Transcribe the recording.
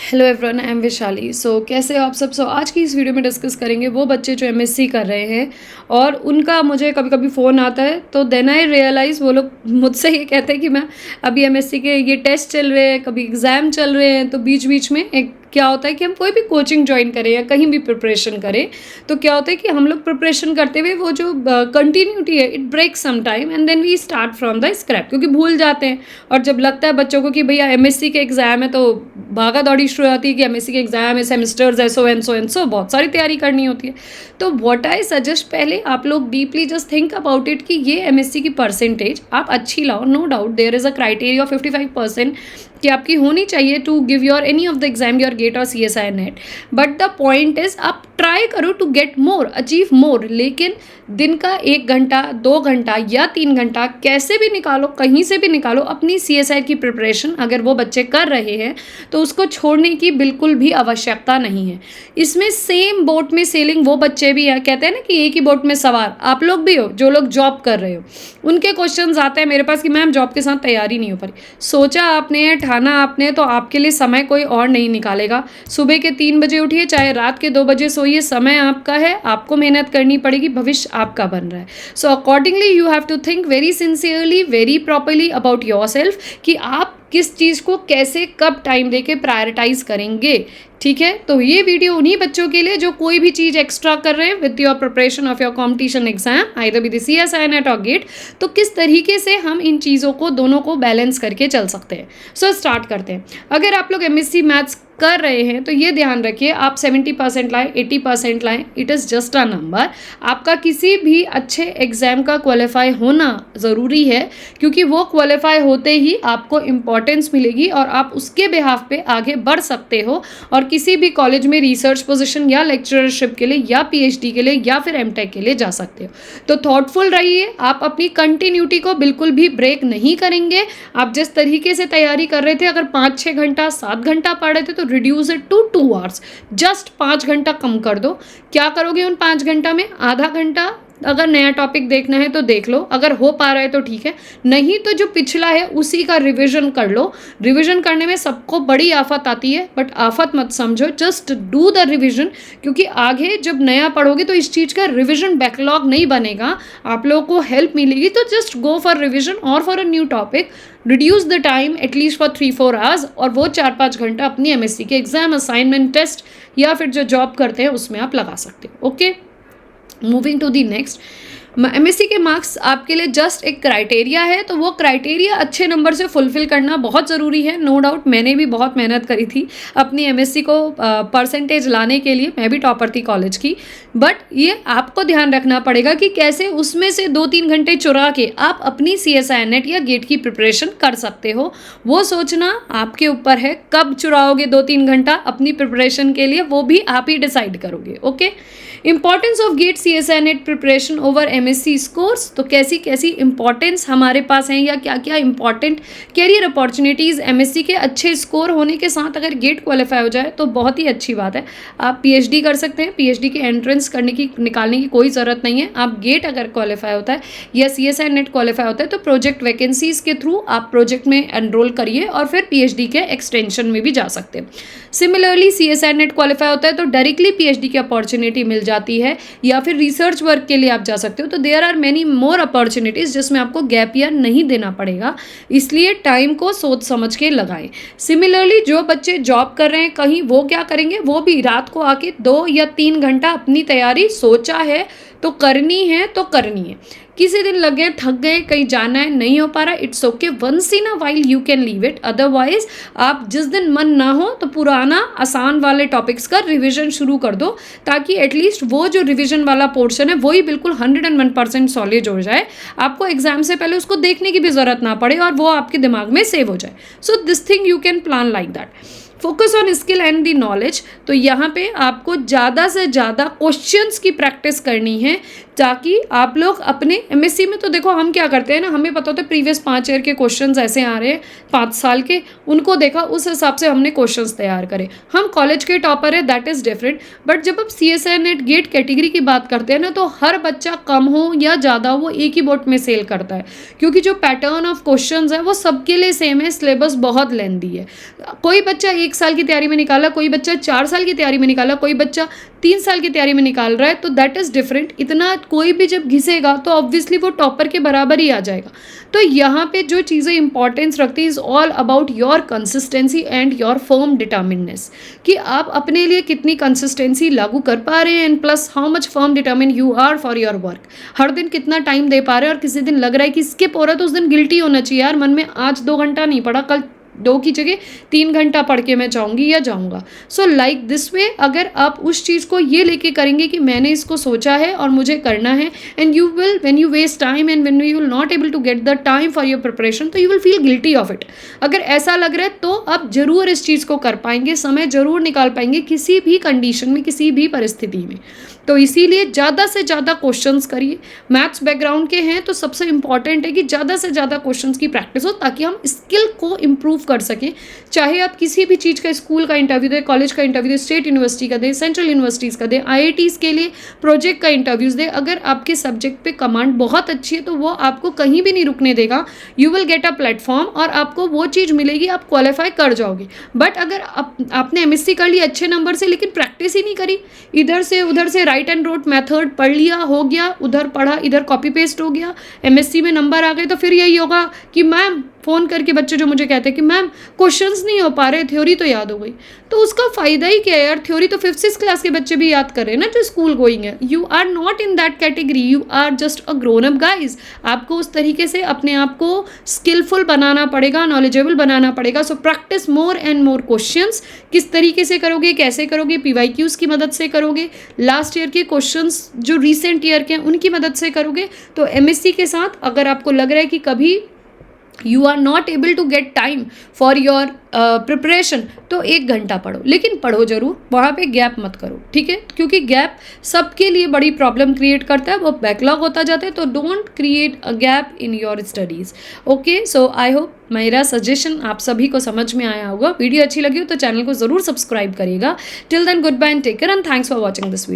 Hello everyone, I am Vaishali. कैसे हो आप सब। आज की इस वीडियो में डिस्कस करेंगे वो बच्चे जो एमएससी कर रहे हैं और उनका मुझे कभी कभी फ़ोन आता है तो देन आई रियलाइज़ वो लोग मुझसे ये कहते हैं कि मैं अभी एमएससी के ये टेस्ट चल रहे हैं, कभी एग्ज़ाम चल रहे हैं, तो बीच बीच में एक क्या होता है कि हम कोई भी कोचिंग ज्वाइन करें या कहीं भी प्रिपरेशन करें तो क्या होता है कि हम लोग प्रिपरेशन करते हुए वो जो कंटिन्यूटी है it break some time and then we start from the scrap, क्योंकि भूल जाते हैं। और जब लगता है बच्चों को कि भैया एमएससी के एग्ज़ाम है तो भागा दौड़ी शुरू होती है कि एमएससी के एग्ज़ाम है, सेमेस्टर्स है, सो एंड सो बहुत सारी तैयारी करनी होती है। तो व्हाट आई सजेस्ट, पहले आप लोग deeply just think about it कि ये एमएससी की परसेंटेज आप अच्छी लाओ। No doubt there is a criteria of 55% कि आपकी होनी चाहिए to give your any of the exam, your GATE और CSI NET. But the point is आप ट्राई करो to get more, achieve more, लेकिन दिन का 1 घंटा 2 घंटा या 3 घंटा कैसे भी निकालो, कहीं से भी निकालो अपनी CSI की प्रिपरेशन। अगर वो बच्चे कर रहे हैं तो उसको छोड़ने की बिल्कुल भी आवश्यकता नहीं है। इसमें सेम बोट में सेलिंग वो बच्चे भी हैं, कहते हैं ना कि एक ही बोट में सवार आप लोग भी हो जो लोग जॉब कर रहे हो। उनके क्वेश्चंस आते हैं मेरे पास कि मैम जॉब के साथ तैयारी नहीं हो पा रही। सोचा आपने, ठाना आपने, तो आपके लिए समय कोई और नहीं निकालेगा। सुबह के 3 बजे उठिए, चाहे रात के 2 बजे सोइए, समय आपका है, आपको मेहनत करनी पड़ेगी, भविष्य आपका बन रहा है। So accordingly you have to think very sincerely, very properly about yourself कि आप किस चीज़ को कैसे कब टाइम देके प्रायोरिटाइज करेंगे। ठीक है, तो ये वीडियो उन्हीं बच्चों के लिए जो कोई भी चीज़ एक्स्ट्रा कर रहे हैं with your preparation of your competition exam, either be the CSI net और गेट। तो किस तरीके से हम इन चीज़ों को दोनों को बैलेंस करके चल सकते हैं। स्टार्ट करते हैं। अगर आप लोग MSc मैथ्स कर रहे हैं तो ये ध्यान रखिए, आप 70% लाएँ, 80% लाएँ, it is just a number. आपका किसी भी अच्छे एग्जाम का क्वालिफाई होना ज़रूरी है, क्योंकि वो क्वालिफाई होते ही आपको इम्पॉर्टेंस मिलेगी और आप उसके बिहाफ पे आगे बढ़ सकते हो और किसी भी कॉलेज में रिसर्च पोजीशन या लेक्चरशिप के लिए या PhD के लिए या फिर MTech के लिए जा सकते हो। तो थॉटफुल रहिए, आप अपनी कंटिन्यूटी को बिल्कुल भी ब्रेक नहीं करेंगे। आप जिस तरीके से तैयारी कर रहे थे, अगर 5-6 घंटा 7 घंटा पढ़ रहे थे तो reduce it to 2 hours, just 5 घंटा कम कर दो। क्या करोगे उन 5 घंटा में? आधा घंटा अगर नया टॉपिक देखना है तो देख लो, अगर हो पा रहा है तो ठीक है, नहीं तो जो पिछला है उसी का रिवीजन कर लो। रिवीजन करने में सबको बड़ी आफत आती है, बट आफत मत समझो, जस्ट डू द रिवीजन, क्योंकि आगे जब नया पढ़ोगे तो इस चीज़ का रिवीजन बैकलॉग नहीं बनेगा, आप लोगों को हेल्प मिलेगी। तो जस्ट गो फॉर रिवीजन और for a new topic, reduce the time at least for 3-4 hours, और वो 4-5 घंटा अपनी MSc के एग्जाम, असाइनमेंट, टेस्ट या फिर जो जॉब करते हैं उसमें आप लगा सकते हो। Okay, moving to the next. MSc के मार्क्स आपके लिए जस्ट एक क्राइटेरिया है, तो वो क्राइटेरिया अच्छे नंबर से फुलफिल करना बहुत ज़रूरी है। नो डाउट मैंने भी बहुत मेहनत करी थी अपनी MSc को परसेंटेज लाने के लिए, मैं भी टॉपर थी कॉलेज की। बट ये आपको ध्यान रखना पड़ेगा कि कैसे उसमें से 2-3 घंटे चुरा के आप अपनी CSI नेट या गेट की प्रिपरेशन कर सकते हो। वो सोचना आपके ऊपर है, कब चुराओगे 2-3 घंटा अपनी प्रिपरेशन के लिए, वो भी आप ही डिसाइड करोगे। Okay, importance of GATE CSI NET preparation over MSc scores. तो कैसी कैसी इंपॉर्टेंस हमारे पास हैं या क्या क्या इंपॉर्टेंट कैरियर अपॉर्चुनिटीज़ MSc के अच्छे स्कोर होने के साथ अगर गेट क्वालिफाई हो जाए तो बहुत ही अच्छी बात है। आप PhD कर सकते हैं, PhD की एंट्रेंस निकालने की कोई ज़रूरत नहीं है। आप गेट अगर क्वालिफाई होता है या CSI नेट क्वालिफाई होता है तो प्रोजेक्ट वैकेंसीज़ के थ्रू आप प्रोजेक्ट में एनरोल करिए और फिर PhD के एक्सटेंशन में भी जा सकते हैं। सिमिलरली CSI नेट क्वालिफाई होता है तो डायरेक्टली PhD की अपॉर्चुनिटी मिल जाती है या फिर रिसर्च वर्क के लिए आप जा सकते हो। तो there are many more opportunities जिसमें आपको गैप ईयर नहीं देना पड़ेगा, इसलिए टाइम को सोच समझ के लगाएं। सिमिलरली जो बच्चे जॉब कर रहे हैं कहीं, वो क्या करेंगे, वो भी रात को आके 2 या 3 घंटा अपनी तैयारी, सोचा है तो करनी है तो करनी है। किसी दिन लग गए, थक गए, कहीं जाना है, नहीं हो पा रहा, it's okay, once in a while you can leave it. Otherwise आप जिस दिन मन ना हो तो पुराना आसान वाले टॉपिक्स का रिवीजन शुरू कर दो, ताकि एटलीस्ट वो जो रिवीजन वाला पोर्शन है वही बिल्कुल 101% सॉलिड हो जाए, आपको एग्जाम से पहले उसको देखने की भी ज़रूरत ना पड़े और वो आपके दिमाग में सेव हो जाए। So this thing you can plan like that. Focus on skill and the knowledge. तो यहाँ पे आपको ज़्यादा से ज़्यादा क्वेश्चंस की प्रैक्टिस करनी है, ताकि आप लोग अपने MSc में, तो देखो हम क्या करते हैं ना, हमें पता होता है प्रीवियस 5 ईयर के क्वेश्चंस ऐसे आ रहे हैं, 5 साल के, उनको देखा, उस हिसाब से हमने क्वेश्चंस तैयार करे। हम कॉलेज के टॉपर है, दैट इज़ डिफरेंट। बट जब आप CSI नेट गेट कैटेगरी की बात करते हैं ना, तो हर बच्चा कम हो या ज़्यादा वो एक ही बोट में सेल करता है, क्योंकि जो पैटर्न ऑफ क्वेश्चंस है वो सबके लिए सेम है, सिलेबस बहुत लेंदी है। कोई बच्चा एक 1 साल की तैयारी में निकाला, कोई बच्चा 4 साल की तैयारी में निकाला, कोई बच्चा 3 साल की तैयारी में निकाल रहा है, तो दैट इज़ डिफरेंट। इतना कोई भी जब घिसेगा तो ऑब्वियसली वो टॉपर के बराबर ही आ जाएगा। तो यहाँ पे जो चीज़ें इंपॉर्टेंस रखती है is all about your consistency and your firm determinedness, कि आप अपने लिए कितनी कंसिस्टेंसी लागू कर पा रहे हैं, and plus how much firm determine you are for your work. हर दिन कितना टाइम दे पा रहे हैं, और किसी दिन लग रहा है कि स्किप हो रहा है तो उस दिन गिल्टी होना चाहिए, यार मन में आज 2 घंटा नहीं पढ़ा, कल 2 की जगह 3 घंटा पढ़ के मैं जाऊँगी या जाऊँगा। सो लाइक दिस वे अगर आप उस चीज़ को ये लेके करेंगे कि मैंने इसको सोचा है और मुझे करना है, and you will when you waste time and when you will not able to get the time for your preparation, तो you will feel guilty of it. अगर ऐसा लग रहा है तो आप ज़रूर इस चीज़ को कर पाएंगे, समय ज़रूर निकाल पाएंगे किसी भी कंडीशन में, किसी भी परिस्थिति में। तो इसीलिए ज़्यादा से ज़्यादा क्वेश्चंस करिए। मैथ्स बैकग्राउंड के हैं तो सबसे इंपॉर्टेंट है कि ज़्यादा से ज़्यादा क्वेश्चंस की प्रैक्टिस हो, ताकि हम स्किल को इम्प्रूव कर सकें। चाहे आप किसी भी चीज़ का, स्कूल का इंटरव्यू दें, कॉलेज का इंटरव्यू दें, स्टेट यूनिवर्सिटी का दें, सेंट्रल यूनिवर्सिटीज़ का दें, IITs के लिए प्रोजेक्ट का इंटरव्यूज़ दें, अगर आपके सब्जेक्ट पे कमांड बहुत अच्छी है तो वो आपको कहीं भी नहीं रुकने देगा। You will get a platform और आपको वो चीज़ मिलेगी, आप क्वालिफाई कर जाओगे। बट अगर आपने MSc कर लिया अच्छे नंबर से, लेकिन प्रैक्टिस ही नहीं करी, इधर से उधर से राइट एंड रोट मेथड पढ़ लिया, हो गया, उधर पढ़ा इधर कॉपी पेस्ट हो गया, MSc में नंबर आ गए, तो फिर यही होगा कि मैम, फ़ोन करके बच्चे जो मुझे कहते हैं कि मैम क्वेश्चंस नहीं हो पा रहे, थ्योरी तो याद हो गई। तो उसका फ़ायदा ही क्या है यार, थ्योरी तो 5th-6th क्लास के बच्चे भी याद कर रहे हैं ना जो स्कूल गोइंग है। You are not in that category, you are just a grown up guys. आपको उस तरीके से अपने आप को स्किलफुल बनाना पड़ेगा, नॉलेजेबल बनाना पड़ेगा। So practice more and more questions. किस तरीके से करोगे, कैसे करोगे, PYQs की मदद से करोगे, लास्ट ईयर के क्वेश्चंस जो रिसेंट ईयर के हैं उनकी मदद से करोगे। तो MSc के साथ अगर आपको लग रहा है कि कभी you are not able to get time for your preparation, तो 1 घंटा पढ़ो, लेकिन पढ़ो जरूर, वहाँ पे गैप मत करो, ठीक है? क्योंकि गैप सबके लिए बड़ी प्रॉब्लम क्रिएट करता है, वो बैकलॉग होता जाता है। तो don't create a gap in your studies. Okay, so I hope मेरा सजेशन आप सभी को समझ में आया होगा। वीडियो अच्छी लगी हो तो चैनल को ज़रूर सब्सक्राइब करिएगा। Till then goodbye and take care and thanks for watching this video.